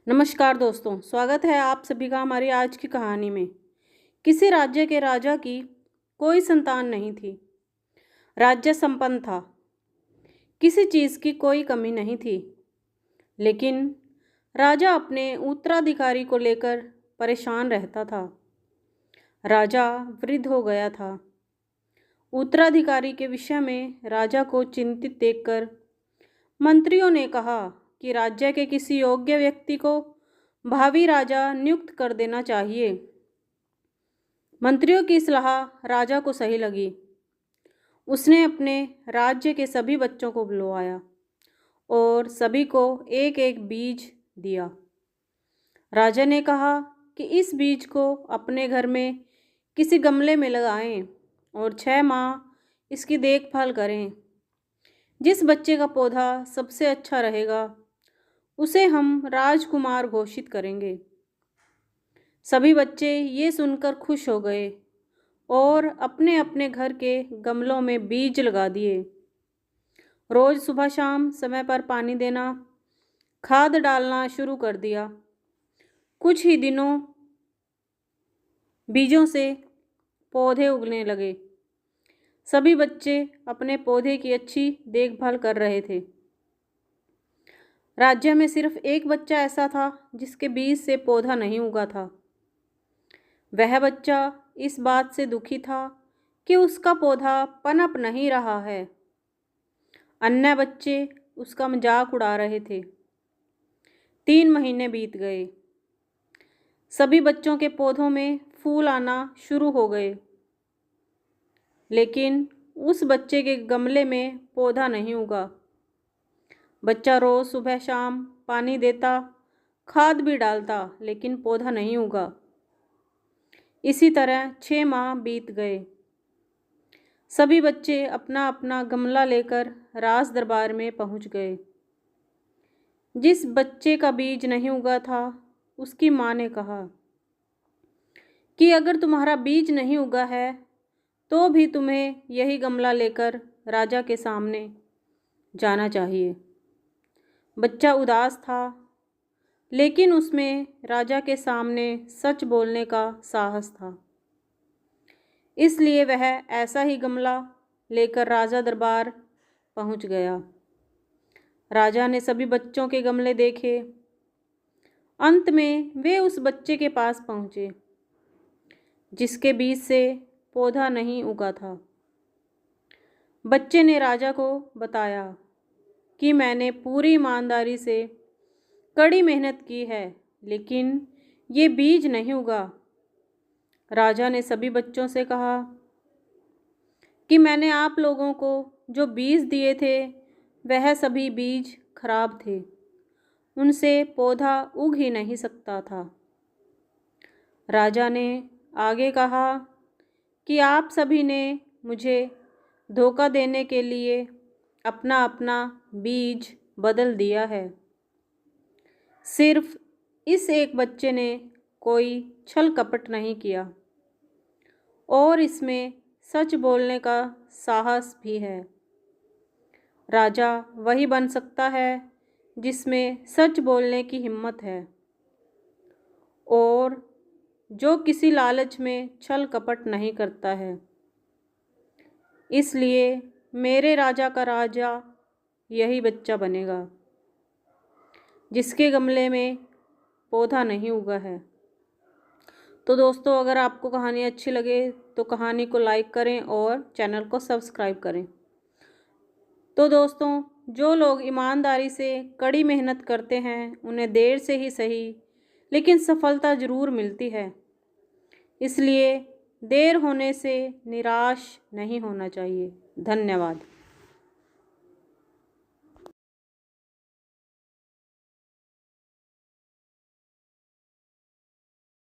नमस्कार दोस्तों, स्वागत है आप सभी का हमारी आज की कहानी में। किसी राज्य के राजा की कोई संतान नहीं थी। राज्य संपन्न था, किसी चीज़ की कोई कमी नहीं थी। लेकिन राजा अपने उत्तराधिकारी को लेकर परेशान रहता था। राजा वृद्ध हो गया था। उत्तराधिकारी के विषय में राजा को चिंतित देखकर मंत्रियों ने कहा कि राज्य के किसी योग्य व्यक्ति को भावी राजा नियुक्त कर देना चाहिए। मंत्रियों की सलाह राजा को सही लगी। उसने अपने राज्य के सभी बच्चों को बुलवाया और सभी को एक एक बीज दिया। राजा ने कहा कि इस बीज को अपने घर में किसी गमले में लगाएं और 6 माह इसकी देखभाल करें। जिस बच्चे का पौधा सबसे अच्छा रहेगा उसे हम राजकुमार घोषित करेंगे। सभी बच्चे ये सुनकर खुश हो गए और अपने अपने घर के गमलों में बीज लगा दिए। रोज सुबह शाम समय पर पानी देना, खाद डालना शुरू कर दिया। कुछ ही दिनों बीजों से पौधे उगने लगे। सभी बच्चे अपने पौधे की अच्छी देखभाल कर रहे थे। राज्य में सिर्फ एक बच्चा ऐसा था जिसके बीज से पौधा नहीं उगा था। वह बच्चा इस बात से दुखी था कि उसका पौधा पनप नहीं रहा है। अन्य बच्चे उसका मजाक उड़ा रहे थे। 3 महीने बीत गए। सभी बच्चों के पौधों में फूल आना शुरू हो गए, लेकिन उस बच्चे के गमले में पौधा नहीं उगा। बच्चा रोज सुबह शाम पानी देता, खाद भी डालता, लेकिन पौधा नहीं उगा। इसी तरह 6 माह बीत गए। सभी बच्चे अपना अपना गमला लेकर राज दरबार में पहुंच गए। जिस बच्चे का बीज नहीं उगा था उसकी माँ ने कहा कि अगर तुम्हारा बीज नहीं उगा है तो भी तुम्हें यही गमला लेकर राजा के सामने जाना चाहिए। बच्चा उदास था, लेकिन उसमें राजा के सामने सच बोलने का साहस था। इसलिए वह ऐसा ही गमला लेकर राजा दरबार पहुंच गया। राजा ने सभी बच्चों के गमले देखे। अंत में वे उस बच्चे के पास पहुंचे जिसके बीज से पौधा नहीं उगा था। बच्चे ने राजा को बताया कि मैंने पूरी ईमानदारी से कड़ी मेहनत की है, लेकिन ये बीज नहीं उगा। राजा ने सभी बच्चों से कहा कि मैंने आप लोगों को जो बीज दिए थे वह सभी बीज खराब थे, उनसे पौधा उग ही नहीं सकता था। राजा ने आगे कहा कि आप सभी ने मुझे धोखा देने के लिए अपना अपना बीज बदल दिया है। सिर्फ इस एक बच्चे ने कोई छल कपट नहीं किया और इसमें सच बोलने का साहस भी है। राजा वही बन सकता है जिसमें सच बोलने की हिम्मत है और जो किसी लालच में छल कपट नहीं करता है। इसलिए मेरे राजा का राजा यही बच्चा बनेगा जिसके गमले में पौधा नहीं उगा है। तो दोस्तों, अगर आपको कहानी अच्छी लगे तो कहानी को लाइक करें और चैनल को सब्सक्राइब करें। तो दोस्तों, जो लोग ईमानदारी से कड़ी मेहनत करते हैं उन्हें देर से ही सही लेकिन सफलता ज़रूर मिलती है। इसलिए देर होने से निराश नहीं होना चाहिए। धन्यवाद।